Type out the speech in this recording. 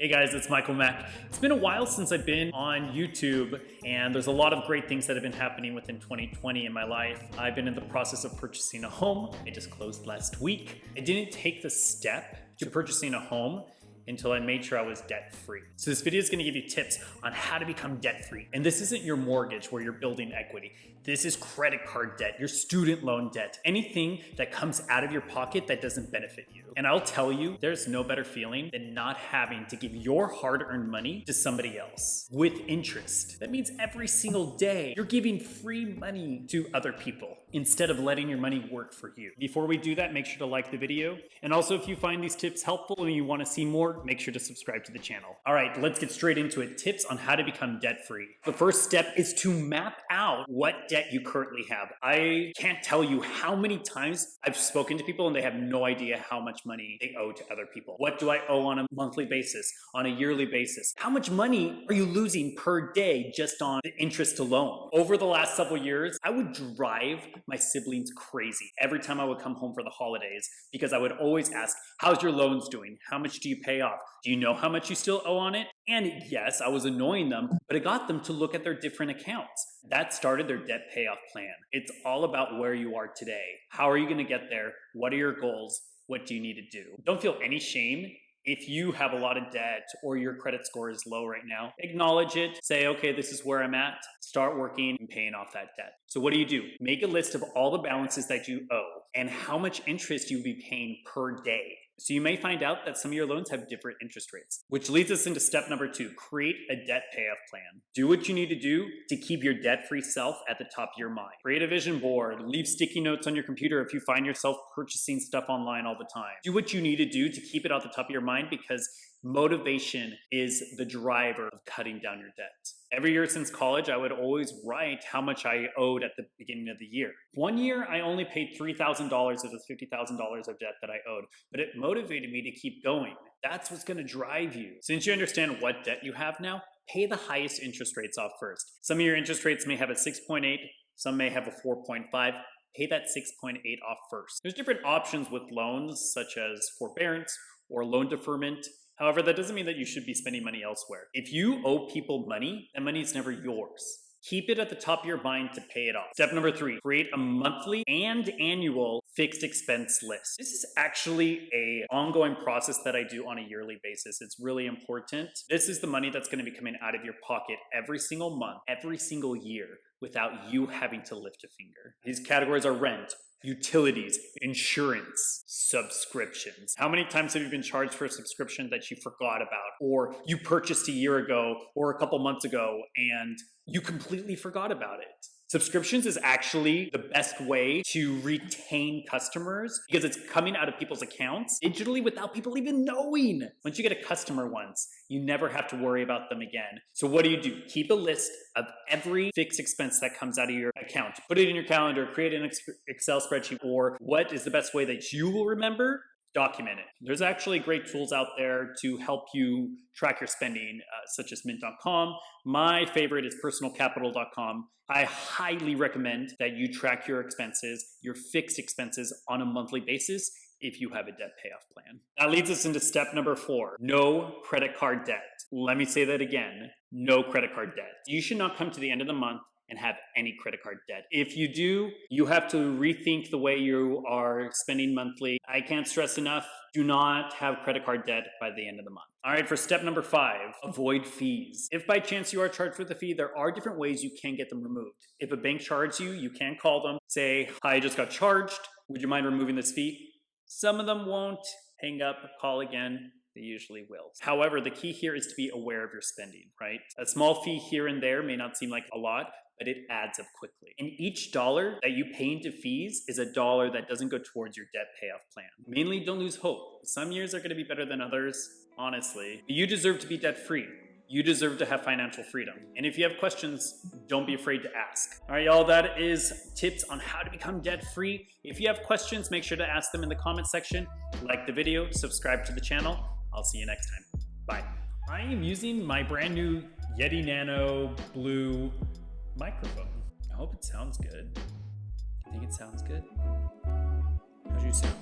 Hey guys, it's Michael Mack. It's been a while since I've been on YouTube, and there's a lot of great things that have been happening within 2020 in my life. I've been in the process of purchasing a home. I just closed last week. I didn't take the step to purchasing a home until I made sure I was debt-free. So this video is gonna give you tips on how to become debt-free. And this isn't your mortgage where you're building equity. This is credit card debt, your student loan debt, anything that comes out of your pocket that doesn't benefit you. And I'll tell you, there's no better feeling than not having to give your hard-earned money to somebody else with interest. That means every single day you're giving free money to other people instead of letting your money work for you. Before we do that, make sure to like the video. And also, if you find these tips helpful and you want to see more, make sure to subscribe to the channel. All right, let's get straight into it. Tips on how to become debt-free. The first step is to map out what debt you currently have. I can't tell you how many times I've spoken to people and they have no idea how much money they owe to other people. What do I owe on a monthly basis, on a yearly basis? How much money are you losing per day just on the interest alone? Over the last several years, I would drive my siblings crazy every time I would come home for the holidays because I would always ask, how's your loans doing? How much do you pay off? Do you know how much you still owe on it? And yes, I was annoying them, but it got them to look at their different accounts. That started their debt payoff plan. It's all about where you are today. How are you going to get there? What are your goals? What do you need to do? Don't feel any shame if you have a lot of debt or your credit score is low right now. Acknowledge it. Say, okay, this is where I'm at. Start working and paying off that debt. So what do? Make a list of all the balances that you owe and how much interest you'll be paying per day. So you may find out that some of your loans have different interest rates, which leads us into step number 2, create a debt payoff plan. Do what you need to do to keep your debt-free self at the top of your mind. Create a vision board, leave sticky notes on your computer if you find yourself purchasing stuff online all the time. Do what you need to do to keep it at the top of your mind because motivation is the driver of cutting down your debt. Every year since college, I would always write how much I owed at the beginning of the year. One year, I only paid $3,000 of the $50,000 of debt that I owed, but it motivated me to keep going. That's what's going to drive you. Since you understand what debt you have now, pay the highest interest rates off first. Some of your interest rates may have a 6.8, some may have a 4.5. Pay that 6.8 off first. There's different options with loans, such as forbearance or loan deferment. However, that doesn't mean that you should be spending money elsewhere. If you owe people money, that money is never yours. Keep it at the top of your mind to pay it off. Step number 3, create a monthly and annual fixed expense list. This is actually an ongoing process that I do on a yearly basis. It's really important. This is the money that's going to be coming out of your pocket every single month, every single year, without you having to lift a finger. These categories are rent, utilities, insurance, subscriptions. How many times have you been charged for a subscription that you forgot about, or you purchased a year ago or a couple months ago and you completely forgot about it? Subscriptions is actually the best way to retain customers because it's coming out of people's accounts digitally without people even knowing. Once you get a customer once, you never have to worry about them again. So what do? Keep a list of every fixed expense that comes out of your account. Put it in your calendar, create an Excel spreadsheet, or what is the best way that you will remember? Document it. There's actually great tools out there to help you track your spending, such as mint.com. My favorite is personalcapital.com. I highly recommend that you track your expenses, your fixed expenses on a monthly basis if you have a debt payoff plan. That leads us into step number 4, no credit card debt. Let me say that again, no credit card debt. You should not come to the end of the month and have any credit card debt. If you do, you have to rethink the way you are spending monthly. I can't stress enough, do not have credit card debt by the end of the month. All right, for step number 5, avoid fees. If by chance you are charged with a fee, there are different ways you can get them removed. If a bank charges you, you can call them, say, hi, I just got charged. Would you mind removing this fee? Some of them won't. Hang up, call again. They usually will. However, the key here is to be aware of your spending, right? A small fee here and there may not seem like a lot, but it adds up quickly. And each dollar that you pay into fees is a dollar that doesn't go towards your debt payoff plan. Mainly, don't lose hope. Some years are going to be better than others, honestly. But you deserve to be debt-free. You deserve to have financial freedom. And if you have questions, don't be afraid to ask. All right, y'all, that is tips on how to become debt-free. If you have questions, make sure to ask them in the comment section. Like the video, subscribe to the channel. I'll see you next time. Bye. I am using my brand new Yeti Nano Blue microphone. I hope it sounds good. You think it sounds good? How'd you sound?